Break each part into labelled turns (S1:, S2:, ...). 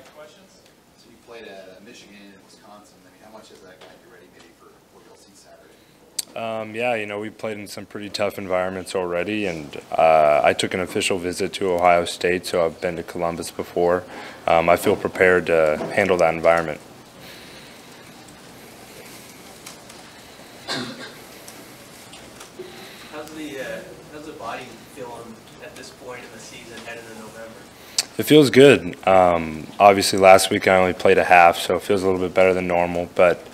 S1: So you played at Michigan and Wisconsin. I mean, how much has that gotten you ready maybe for what you'll see Saturday?
S2: Yeah, we played in some pretty tough environments already, and I took an official visit to Ohio State, so I've been to Columbus before. I feel prepared to handle that environment.
S3: How's the body feeling at this point in the season heading into November?
S2: It feels good. Obviously, last week I only played a half, so it feels a little bit better than normal. But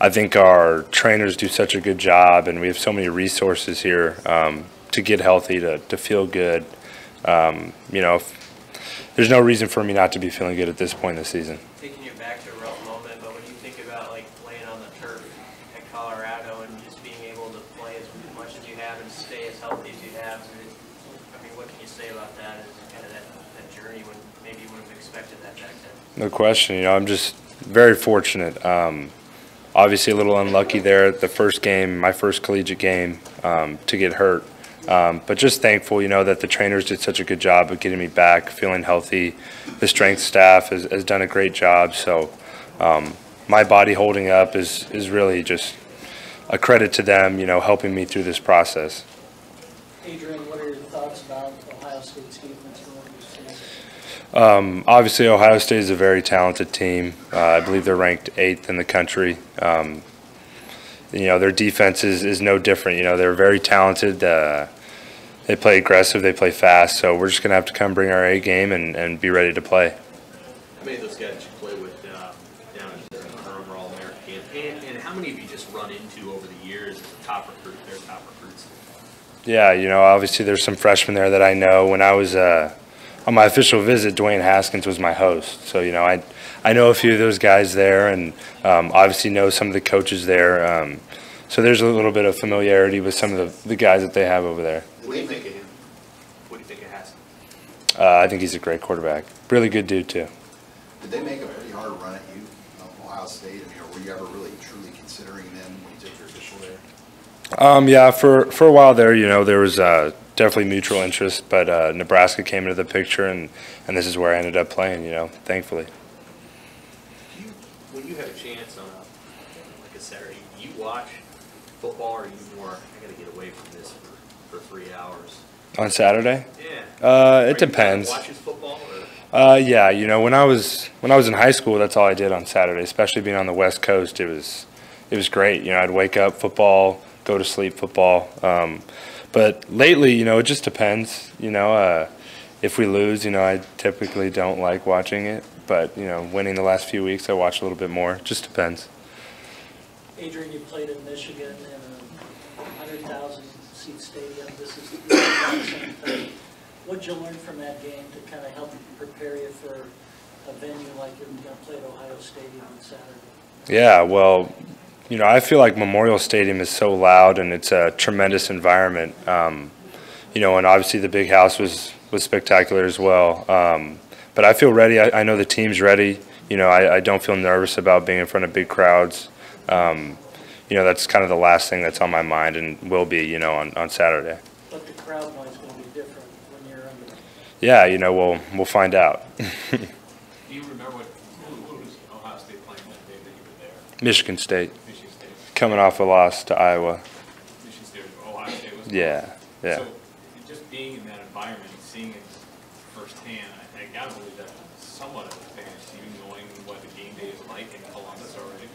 S2: I think our trainers do such a good job, and we have so many resources here to get healthy, to feel good. There's no reason for me not to be feeling good at this point in the season.
S3: Taking you back to a rough moment, but when you think about like playing on the turf at Colorado and just being able to play as much as you have and stay as healthy as you have, I mean, what can you say about that as kind of that journey when maybe you wouldn't have expected that back then?
S2: No question. I'm just very fortunate. Obviously a little unlucky there at the first game, my first collegiate game, to get hurt. But just thankful, that the trainers did such a good job of getting me back, feeling healthy. The strength staff has done a great job. So my body holding up is really just a credit to them, helping me through this process.
S4: Adrian, what are your thoughts about Ohio State's defense going into the season?
S2: Obviously, Ohio State is a very talented team. I believe they're ranked 8th in the country. Their defense is no different. They're very talented. They play aggressive. They play fast. So we're just going to have to come bring our A game and be ready to play.
S5: How many of those guys you play with down at Durham are All-American? And how many have you just run into over the years as a top recruit? They're top recruits.
S2: Yeah, obviously there's some freshmen there that I know. When I was on my official visit, Dwayne Haskins was my host. So, I know a few of those guys there, and obviously know some of the coaches there. So there's a little bit of familiarity with some of the guys that they have over there.
S5: What do you think of him? What do you think of Haskins?
S2: I think he's a great quarterback. Really good dude, too.
S1: Did they make a pretty hard run at you, Ohio State? I mean, or were you ever really truly considering them when you took your official there?
S2: Yeah, for a while there, there was definitely mutual interest, but Nebraska came into the picture, and this is where I ended up playing, thankfully.
S5: When you have a chance on like a Saturday, you watch football, or are you more, I got to get away from this for 3 hours?
S2: On Saturday?
S5: Yeah.
S2: It depends.
S5: Watches football? Or?
S2: Yeah, when I was in high school, that's all I did on Saturday. Especially being on the West Coast, it was great. I'd wake up, football, go to sleep, football. But lately, it just depends. If we lose, I typically don't like watching it. But winning the last few weeks, I watch a little bit more. Just depends.
S4: Adrian, you played in Michigan in a 100,000-seat stadium. This is the same thing. What did you learn from that game to kind of help prepare you for a venue like you're going to play at Ohio Stadium on Saturday?
S2: Yeah, well, I feel like Memorial Stadium is so loud, and it's a tremendous environment. And obviously the big house was spectacular as well. But I feel ready. I know the team's ready. I don't feel nervous about being in front of big crowds. That's kind of the last thing that's on my mind and will be, on Saturday.
S4: But the crowd noise is going to be different when you're under.
S2: Yeah, we'll find out.
S6: Do you remember who was Ohio State playing that day that you were there?
S2: Michigan State.
S6: Michigan State.
S2: Coming off a loss to Iowa.
S6: Michigan State, Ohio State was.
S2: Yeah.
S6: So just being in that environment and seeing it firsthand, I got to believe that's somewhat of an advantage to you knowing what the game day is like in Columbus already.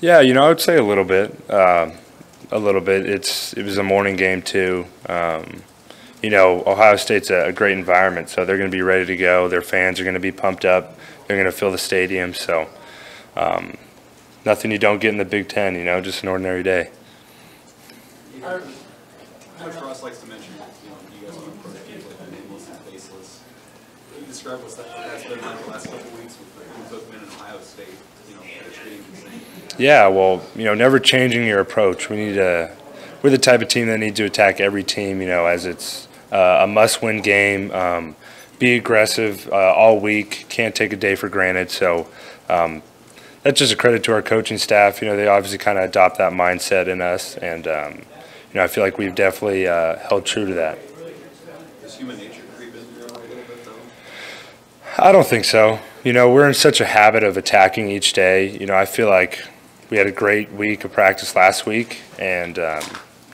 S2: Yeah, I would say a little bit. It was a morning game too. Ohio State's a great environment, so they're going to be ready to go. Their fans are going to be pumped up. They're going to fill the stadium. So nothing you don't get in the Big Ten. Just an ordinary day.
S7: Coach Ross likes to mention, you guys are approach games like the nameless and faceless. Can you describe what's that's been like the last couple of weeks with Bethune-Cookman and Ohio State, pitch games and things?
S2: Yeah, well, never changing your approach. We're the type of team that needs to attack every team, as it's a must-win game. Be aggressive all week. Can't take a day for granted. So that's just a credit to our coaching staff. They obviously kind of adopt that mindset in us, and I feel like we've definitely held true to that.
S7: Does human nature creep in there a little bit, though?
S2: I don't think so. You know, we're in such a habit of attacking each day. You know, I feel like we had a great week of practice last week, and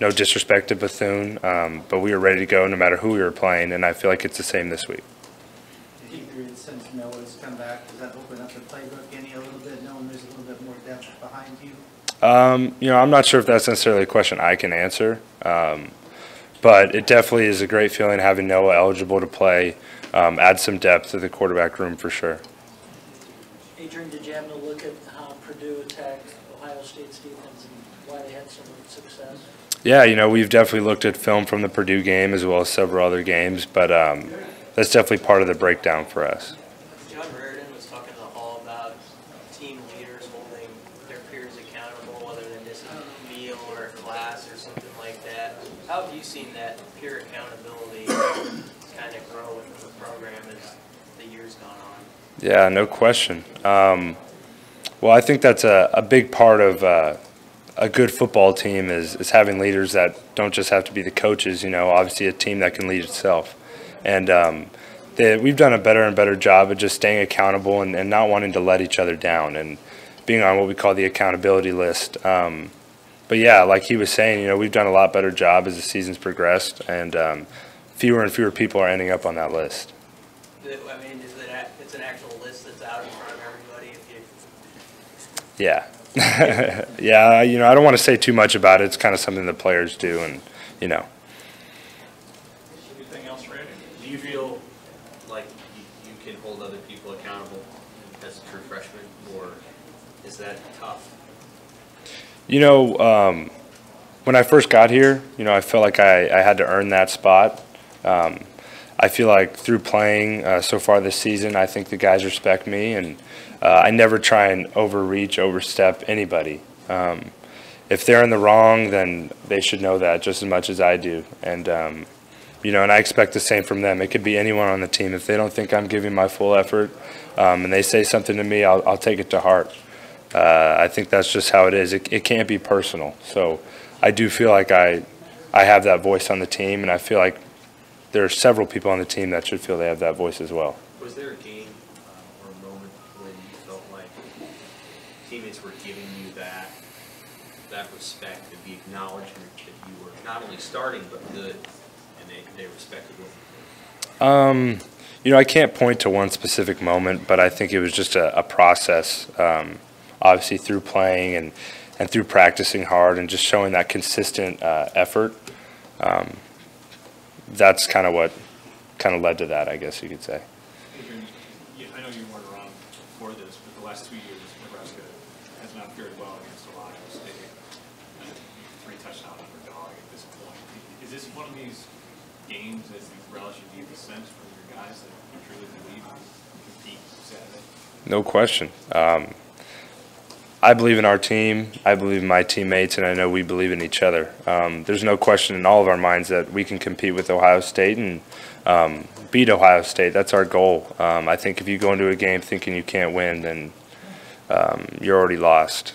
S2: no disrespect to Bethune, but we were ready to go no matter who we were playing, and I feel like it's the same this week.
S8: Adrian, since Noah's come back, does that open up the playbook any a little bit, knowing there's a little bit more depth behind you?
S2: You know, I'm not sure if that's necessarily a question I can answer, but it definitely is a great feeling having Noah eligible to play, add some depth to the quarterback room for sure.
S4: Adrian, did you happen to look at how Purdue attacked Ohio State's defense and why they had so much success?
S2: Yeah, you know, we've definitely looked at film from the Purdue game as well as several other games, but that's definitely part of the breakdown for us.
S3: John Reardon was talking in the hall about team leaders holding their peers accountable, whether they miss a meal or a class or something like that. How have you seen that peer accountability kind of grow within the program as the years gone on?
S2: Yeah, no question. Well, I think that's a big part of a good football team is having leaders that don't just have to be the coaches, you know, obviously a team that can lead itself. And we've done a better and better job of just staying accountable and not wanting to let each other down and being on what we call the accountability list. But yeah, like he was saying, you know, we've done a lot better job as the season's progressed, and fewer and fewer people are ending up on that list.
S3: I mean, it's an actual list that's out in front of everybody if you...
S2: Yeah. Yeah, you know, I don't want to say too much about it. It's kind of something the players do, and, you know.
S6: Anything else, Randy?
S5: Do you feel like you can hold other people accountable as a true freshman, or is that tough?
S2: You know, when I first got here, you know, I felt like I had to earn that spot. I feel like through playing so far this season, I think the guys respect me, and I never try and overstep anybody. If they're in the wrong, then they should know that just as much as I do. And, you know, and I expect the same from them. It could be anyone on the team. If they don't think I'm giving my full effort and they say something to me, I'll take it to heart. I think that's just how it is. It can't be personal. So I do feel like I have that voice on the team, and I feel like there are several people on the team that should feel they have that voice as well.
S5: Was there a game or a moment when you felt like teammates were giving you that respect and the acknowledgement that you were not only starting but good, and they respected you?
S2: You know, I can't point to one specific moment, but I think it was just a process, obviously through playing and through practicing hard and just showing that consistent effort. That's kind of what led to that, I guess you could say.
S6: Adrian, I know you weren't around before this, but the last 2 years, Nebraska has not fared well against Ohio State. 3-touchdown underdog at this point. Is this one of these games that you relish and you get the sense from your guys that you truly believe you can compete Saturday?
S2: No question. I believe in our team, I believe in my teammates, and I know we believe in each other. There's no question in all of our minds that we can compete with Ohio State and beat Ohio State. That's our goal. I think if you go into a game thinking you can't win, then you're already lost.